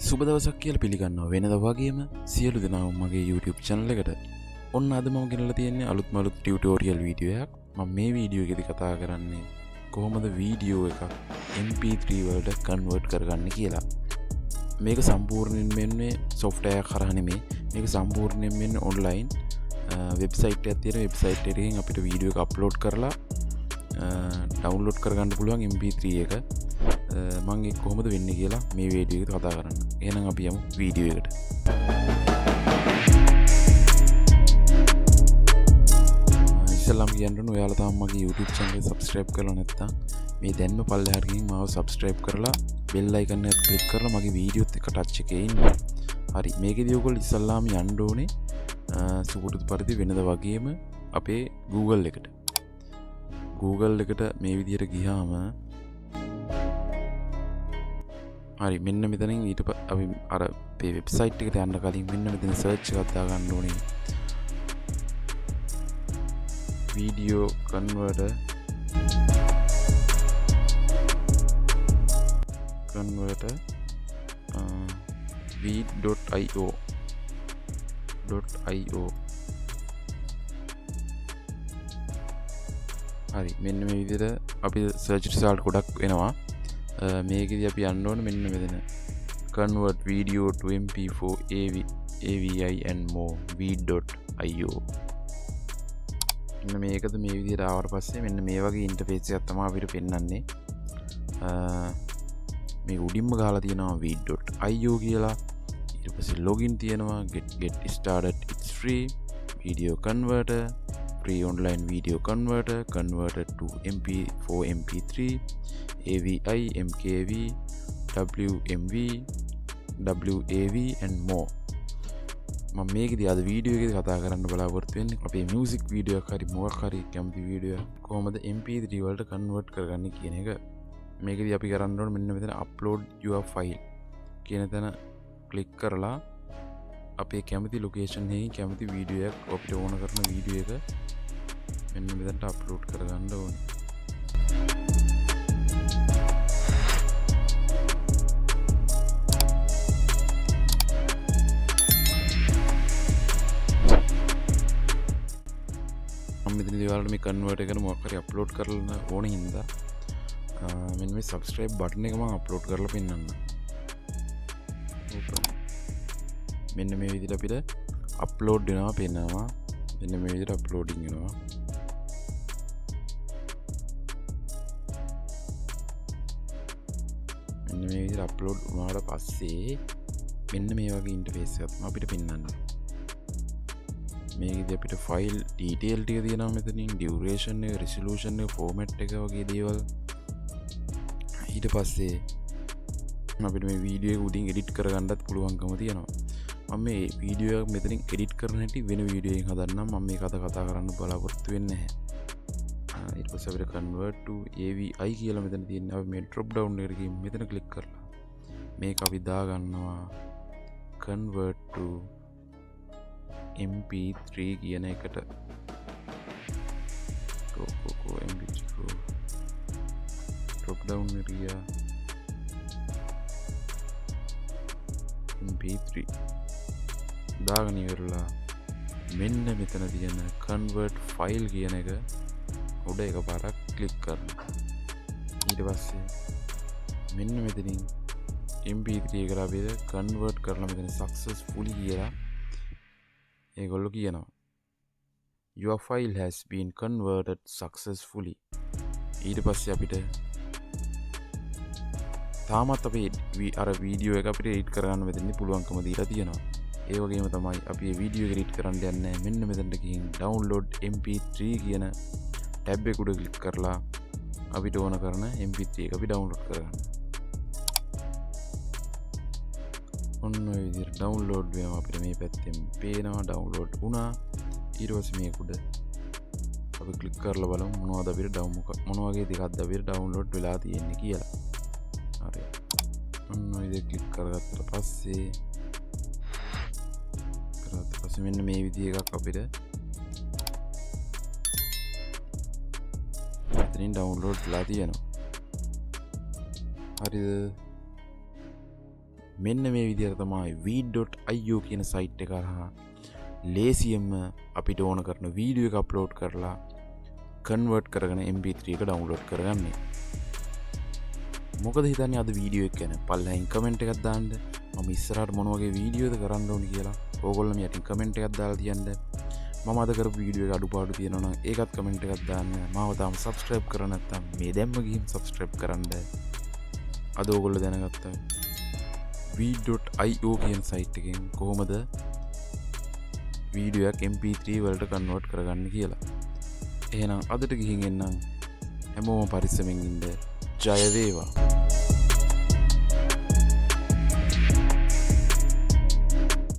සුබ දවසක් කියලා පිළිගන්නවා වෙනදා වගේම සියලු දෙනාම මගේ YouTube channel එකට. ඔන්න අද මම ගෙනල්ලා තියෙන්නේ අලුත්ම ටියුටෝරියල් වීඩියෝ එකක්. මම මේ වීඩියෝ එකේදී කතා කරන්නේ කොහොමද වීඩියෝ එකක් mp3 වලට කන්වර්ට් කරගන්නේ කියලා. මේක සම්පූර්ණයෙන් වෙන්නේ software එකක් හරහා නෙමෙයි. මේක සම්පූර්ණයෙන් වෙන්නේ online website එකක් තියෙන website එකකින් අපිට වීඩියෝ එක අප්ලෝඩ් කරලා download කරගන්න පුළුවන් mp3 එක. මම ඒක කොහොමද වෙන්නේ කියලා මේ වීඩියෝ එකේ කතා කරන්න. එහෙනම් අපි යමු වීඩියෝ එකට. ඉස්සෙල්ලාම කියන්න ඔයාලා තාම මගේ YouTube channel එක subscribe කරලා නැත්නම් මේ දැන්ම පල්ලෙහාට ගිහින් මාව subscribe කරලා bell icon එක click කරලා මගේ වීඩියෝත් එක්ක touch එකේ ඉන්න. හරි මේකේදී ඔයගොල්ලෝ ඉස්සෙල්ලාම යන්න ඕනේ සුපුරුදු පරිදි වෙනදා වගේම අපේ Google එකට. Google එකට මේ විදිහට ගියාම හරි මෙන්න මෙතනින් ඊට අපි අර අපේ වෙබ්සයිට් එකට යන්න කලින් මෙන්න මෙතන සර්ච් එකක් දාගන්න ඕනේ. වීඩියෝ කන්වර්ටර් v.io හරි මෙන්න මේ විදිහට අපි සර්ච් රිසල්ට් ගොඩක් එනවා. මේකෙදී අපි යන්න ඕනේ මෙන්න මෙතන convert video to mp4 avi and more v.io. මෙන්න මේකද මේ විදිහට ආවට පස්සේ මෙන්න මේ වගේ ඉන්ටර්ෆේස් එකක් තමයි අපිට පෙන්වන්නේ. මේ උඩින්ම ගහලා තියෙනවා v.io කියලා. ඊට පස්සේ login තියෙනවා get started it's free video converter free online video converter to mp4 mp3 avi mkv wmv wav and more. මම මේකදී අද වීඩියෝ එකේදී කතා කරන්න බලාපොරොත්තු වෙන්නේ අපේ මියුසික් වීඩියෝ එකක් හරි මොකක් හරි කැමති වීඩියෝ එකක් කොහොමද mp3 වලට කන්වර්ට් කරගන්නේ කියන එක. මේකදී අපි කරන්න ඕනේ මෙන්න මෙතන upload your file කියන තැන ක්ලික් කරලා අපේ කැමති ලොකේෂන් එකකින් කැමති වීඩියෝ එකක් අපිට ඕන කරන වීඩියෝ එක මෙන්න මෙතනට අප්ලෝඩ් කරගන්න ඕනේ. මම මෙතනදී ඔයාලට මේ කන්වර්ට් එකකට මොකක් හරි අප්ලෝඩ් කරලා ඕන හින්දා මෙන්න මේ subscribe button එක මම අප්ලෝඩ් කරලා පෙන්නන්නම්. මෙන්න මේ විදිහට අපිට අප්ලෝඩ් වෙනවා පෙන්නනවා. මෙන්න මේ විදිහට අප්ලෝඩින් වෙනවා. මෙන්න මේ විදිහට අප්ලෝඩ් වුණාට පස්සේ මෙන්න මේ වගේ ඉන්ටර්ෆේස් එකක් තමයි අපිට පෙන්වන්නේ. මේකදී අපිට ෆයිල් ඩීටේල් ටික තියෙනවා මෙතනින් ඩියුරේෂන් එක රෙසලූෂන් එක ෆෝමැට් එක වගේ දේවල්. ඊට පස්සේ අපිට මේ වීඩියෝ එක උඩින් එඩිට් කරගන්නත් පුළුවන්කම තියෙනවා. මම මේ වීඩියෝ එක මෙතනින් එඩිට් කරන හැටි වෙන වීඩියෝ එකකින් හදන්නම්. මම මේක අද කතා කරන්න බලාපොරොත්තු වෙන්නේ නැහැ. ඊට පස්සේ අපිට convert to avi කියලා මෙතන තියෙනවා. අපි මේ drop down එකට ගිහින් මෙතන ක්ලික් කරලා මේක අපි දා ගන්නවා convert to mp3 කියන එකට. mp3 drop down area mp3 දාගෙන ඉවරලා මෙන්න මෙතන තියෙන convert file කියන එක උඩ එකපාරක් ක්ලික් කරනවා. ඊට පස්සේ මෙන්න මෙතනින් mp3 එකට අපිට convert කරලා මෙතන successfully කියලා ඒගොල්ලෝ කියනවා your file has been converted successfully. ඊට පස්සේ අපිට තාමත් අපි අර වීඩියෝ එක අපිට එඩිට් කරගන්න මෙතනදී පුළුවන්කම දීලා තියෙනවා. ඒ වගේම තමයි අපි මේ වීඩියෝ එක එඩිට් කරන්න යන්නේ මෙන්න මෙතනට ගිහින් download mp3 කියන ටැබ් එක උඩ ක්ලික් කරලා අපිට ඕන කරන mp3 එක අපි download කරගන්න. ඔන්න ඔය විදිහට download වෙනවා අපිට මේ පැත්තෙන් පේනවා download වුණා. ඊට පස්සේ මේක උඩ අපි ක්ලික් කරලා බලමු මොනවද අපිට මොන වගේ දෙයක්ද අපිට download වෙලා තියෙන්නේ කියලා. හරි. ඔන්න ඔය විදිහට ක්ලික් කරගත්තට පස්සේ මෙන්න මේ විදිහ එකක් අපිට මෙතනින් download වෙලා තියෙනවා. හරිද? මෙන්න මේ විදිහට තමයි vid.io කියන සයිට් එක කරා ලේසියෙන්ම අපිට ඕන කරන වීඩියෝ එක අප්ලෝඩ් කරලා කන්වර්ට් කරගෙන mp3 එක ඩවුන්ලෝඩ් කරගන්නේ. මොකද හිතන්නේ අද වීඩියෝ එක ගැන? පල්ලෙහින් කමෙන්ට් එකක් දාන්න. මම ඉස්සරහට මොන වගේ වීඩියෝද කරන්න ඕනි කියලා ඕගොල්ලෝ යටින් කමෙන්ට් එකක් දාලා තියන්න. මම අද කරපු වීඩියෝ එක අඩුපාඩු තියෙනවා නම් ඒකත් කමෙන්ට් එකක් දාන්න. මාව තාම සබ්ස්ක්‍රයිබ් කරලා නැත්නම් මේ දැම්ම ගිහින් සබ්ස්ක්‍රයිබ් කරන්න. අද ඕගොල්ලෝ දැනගත්තා vid.io කියන සයිට් එකෙන් කොහොමද වීඩියෝ එකක් mp3 වලට කන්වර්ට් කරගන්න කියලා. එහෙනම් අදට ගිහින් එන්නම්. හැමෝම පරිස්සමෙන් ඉන්න. ජය වේවා.